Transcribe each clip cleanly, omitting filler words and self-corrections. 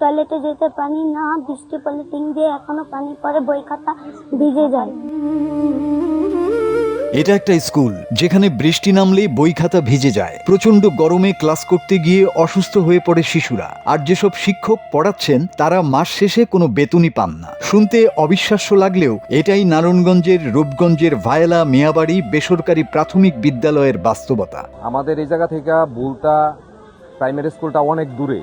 টয়লেটে যেতে পারি না, বৃষ্টি পড়লে টিন দিয়ে এখনো পানি পড়ে, বই খাতা ভিজে যায়। এটা একটা স্কুল যেখানে বৃষ্টি নামলেই বই খাতা ভিজে যায়। প্রচন্ড গরমে ক্লাস করতে গিয়ে অসুস্থ হয়ে পড়ে শিশুরা। আর যেসব শিক্ষক পড়াচ্ছেন তারা মাস শেষে কোনো বেতনই পান না। শুনতে অবিশ্বাস্য লাগলেও এটাই নারায়ণগঞ্জের রূপগঞ্জের ভায়লা মিয়াবাড়ি বেসরকারি প্রাথমিক বিদ্যালয়ের বাস্তবতা। আমাদের এই জায়গা থেকে বুলতা প্রাইমারি স্কুলটা অনেক দূরে।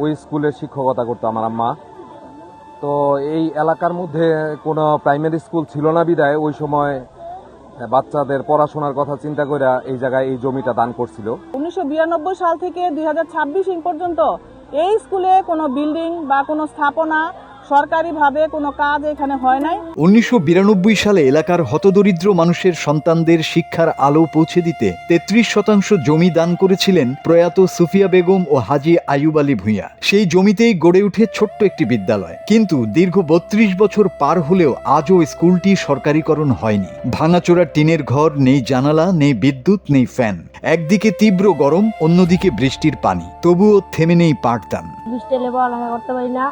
ওই স্কুলে শিক্ষকতা করতো আমার আম্মা। তো এই এলাকার মধ্যে কোনো প্রাইমারি স্কুল ছিল না বিদায় ওই সময় বাচ্চাদের পড়াশোনার কথা চিন্তা করে এই জায়গায় এই জমিটা দান করছিল। 1992 সাল থেকে 2026 পর্যন্ত এই স্কুলে কোনো বিল্ডিং বা কোনো স্থাপনা সরকারিভাবে কোনো কাজ এখানে হয় নাই। 1992 সালে এলাকার হতদরিদ্র মানুষের সন্তানদের শিক্ষার আলো পৌঁছে দিতে 33% জমি দান করেছিলেন প্রয়াত সুফিয়া বেগম ও হাজী আইয়ুব আলী ভূঁইয়া। সেই জমিতেই গড়ে উঠে ছোট্ট একটি বিদ্যালয়। কিন্তু দীর্ঘ 32 বছর পার হলেও আজও স্কুলটি সরকারিকরণ হয়নি। ভাঙাচোরা টিনের ঘর, নেই জানালা, নেই বিদ্যুৎ, নেই ফ্যান। একদিকে তীব্র গরম, অন্যদিকে বৃষ্টির পানি, তবুও থেমে নেই পাঠদান। বৃষ্টি এলে পড়ালেখা করতে পারি না,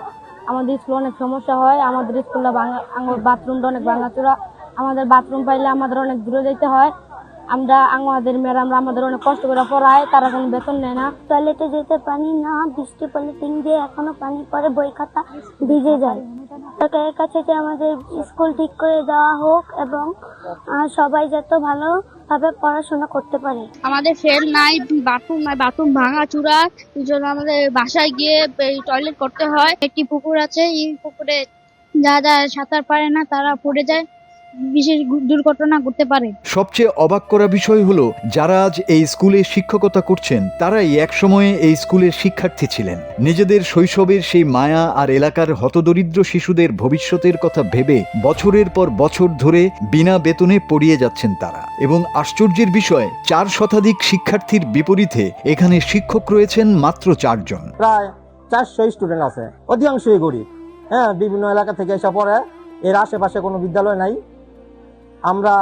আমাদের স্কুলে অনেক সমস্যা হয়। আমাদের স্কুলটা বাথরুমটা অনেক ভাঙাচোরা, আমাদের বাথরুম পাইলে আমাদের অনেক দূরে যেতে হয়। আমাদের ম্যাডামরা আমাদের অনেক কষ্ট করে পড়ায়, তারা কোনো বেতন নেয় না। টয়লেটে যেতে পারি না, বৃষ্টি পড়লে টিন দিয়ে এখনো পানি পড়ে, বই খাতা ভিজে যায়। সরকারের কাছে যে আমাদের স্কুল ঠিক করে দেওয়া হোক এবং সবাই যাতে ভালোভাবে পড়াশোনা করতে পারে। আমাদের ফ্যান নাই, বাথরুম নাই, বাথরুম ভাঙাচোরা, এই জন্য আমাদের বাসায় গিয়ে টয়লেট করতে হয়। একটি পুকুর আছে, এই পুকুরে যারা সাঁতার পারে না তারা পড়ে যায়, বিশেষ দুর্ঘটনা ঘটতে পারে। সবচেয়ে অবাক করা বিষয় হলো, যারা আজ এই স্কুলে শিক্ষকতা করছেন তারাই একসময়ে এই স্কুলের শিক্ষার্থী ছিলেন। নিজেদের শৈশবের সেই মায়া আর এলাকার হতদরিদ্র শিশুদের ভবিষ্যতের কথা ভেবে বছরের পর বছর ধরে বিনা বেতনে পড়িয়ে যাচ্ছেন তারা। এবং আশ্চর্যের বিষয়, 4 শতাধিক শিক্ষার্থীর বিপরীতে এখানে শিক্ষক রয়েছেন মাত্র 4 জন। প্রায় 400 স্টুডেন্ট আছে, অধিকাংশই গরিব। বিভিন্ন এলাকা থেকে এসে পড়ে। এর আশেপাশে কোনো বিদ্যালয় নাই। আমরা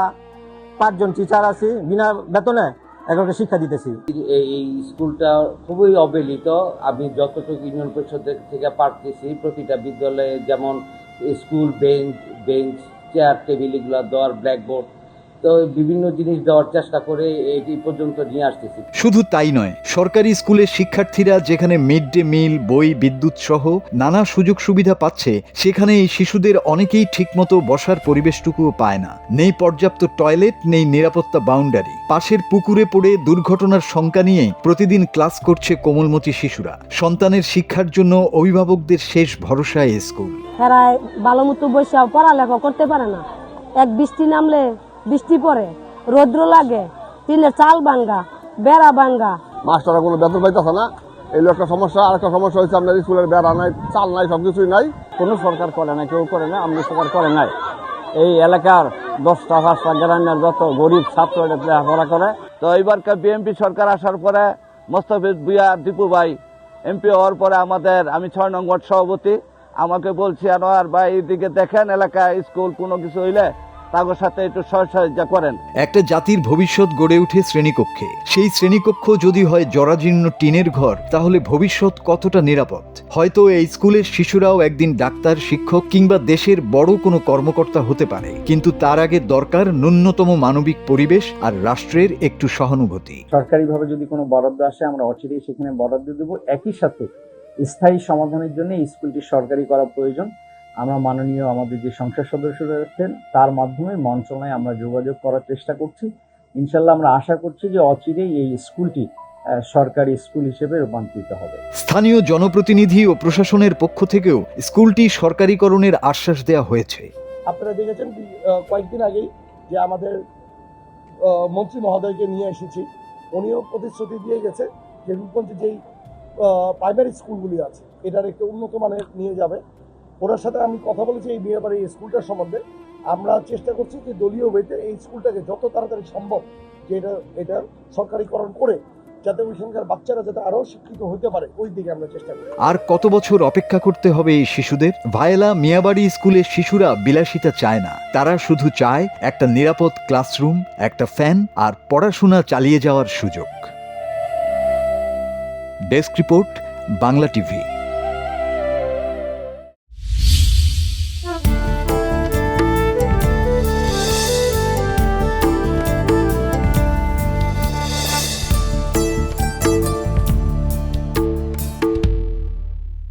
5 জন টিচার আছি, বিনা বেতনে এগুলোকে শিক্ষা দিতেছি। এই স্কুলটা খুবই অবহেলিত। আমি যতটুকু ইউনিয়ন পরিষদ থেকে পারতেছি, প্রতিটা বিদ্যালয়ে যেমন স্কুল বেঞ্চ চেয়ার টেবিল এগুলো দেওয়ার, ব্ল্যাকবোর্ড, তো বিভিন্ন জিনিস দেওয়ার চেষ্টা করে এই পর্যন্ত নিয়ে আসতেছি। শুধু তাই নয়, সরকারি স্কুলের শিক্ষার্থীরা যেখানে মিড ডে মিল, বই, বিদ্যুৎ সহ নানা সুযোগ সুবিধা পাচ্ছে, সেখানে এই শিশুদের অনেকেই ঠিকমতো বসার পরিবেশটুকুও পায় না। নেই পর্যাপ্ত টয়লেট, নেই নিরাপত্তা বাউন্ডারি। পাশের পুকুরে পড়ে দুর্ঘটনার শঙ্কা নিয়ে প্রতিদিন ক্লাস করছে কোমলমতি শিশুরা। সন্তানের শিক্ষার জন্য অভিভাবকদের শেষ ভরসা এই স্কুল। হেরায় ভালো মতো বসে পড়ালেখা করতে পারে না। এক বৃষ্টি নামলে বৃষ্টি পড়ে, রৌদ্র লাগে, টিনের চাল ভাঙ্গা, বেড়া ভাঙ্গা। মাস্টাররা কোনো বেতন পাইতেছে না, এগুলো একটা সমস্যা। আর একটা সমস্যা হচ্ছে আপনার স্কুলের বেড়া নাই, চাল নাই, সবকিছুই নাই। কোনো সরকার করে না, কেউ করে না, আমরা সরকার করে নাই। এই এলাকার 10টা 5টা গ্রামের যত গরিব ছাত্র এটা লেখাপড়া করে। তো এইবারকার বিএনপি সরকার আসার পরে মোস্তাফিজ ভূঁইয়া দীপু ভাই এমপি হওয়ার পরে আমি 6 নং ওয়ার্ড সভাপতি, আমাকে বলছি, আনোয়ার ভাই এদিকে দেখেন, এলাকায় স্কুল কোনো কিছু হইলে তাদের সাথে একটু সহযোগিতা করেন। একটা জাতির ভবিষ্যৎ গড়ে উঠে শ্রেণীকক্ষে। সেই শ্রেণীকক্ষ যদি হয় জরাজীর্ণ টিনের ঘর, তাহলে ভবিষ্যৎ কতটা নিরাপদ? হয়তো এই স্কুলের শিশুরাও একদিন ডাক্তার, শিক্ষক কিংবা দেশের বড় কোনো কর্মকর্তা হতে পারে, কিন্তু তার আগে দরকার ন্যূনতম মানবিক পরিবেশ আর রাষ্ট্রের একটু সহানুভূতি। সরকারিভাবে যদি কোনো বরাদ্দ আসে, আমরা অচিরেই সেখানে বরাদ্দ দেবো। একই সাথে স্থায়ী সমাধানের জন্য স্কুলটি সরকারি করা প্রয়োজন। আমরা মাননীয় আমাদের যে সংসদ সদস্য রয়েছেন তার মাধ্যমে মন্ত্রণালয়ে আমরা যোগাযোগ করার চেষ্টা করছি। ইনশাল্লাহ আমরা আশা করছি যে অচিরেই এই স্কুলটি সরকারি স্কুল হিসেবে রূপান্তরিত হবে। স্থানীয় জনপ্রতিনিধি ও প্রশাসনের পক্ষ থেকেও স্কুলটি সরকারিকরণের আশ্বাস দেওয়া হয়েছে। আপনারা দেখেছেন কয়েকদিন আগেই যে আমাদের মন্ত্রী মহোদয়কে নিয়ে এসেছি, উনিও প্রতিশ্রুতি দিয়ে গেছে যে রূপগঞ্জে যেই প্রাইমারি স্কুলগুলি আছে এটার একটু উন্নত মানের নিয়ে যাবে। ওনার সাথে আমি কথা বলেছি এই বিয়েবাড়ি এই স্কুলটার সম্বন্ধে। আমরা চেষ্টা করছি যে দলীয় ওয়েতে এই স্কুলটাকে যত তাড়াতাড়ি সম্ভব যে এটা সরকারিকরণ করে যাতে ওইখানকার বাচ্চারা যাতে আরো শিক্ষিত হতে পারে, ওই দিকে আমরা চেষ্টা করি। আর কত বছর অপেক্ষা করতে হবে এই শিশুদের? ভায়লা মিয়াবাড়ি স্কুলের শিশুরা বিলাসিতা চায় না, তারা শুধু চায় একটা নিরাপদ ক্লাসরুম, একটা ফ্যান আর পড়াশোনা চালিয়ে যাওয়ার সুযোগ। Desk report, Bangla TV.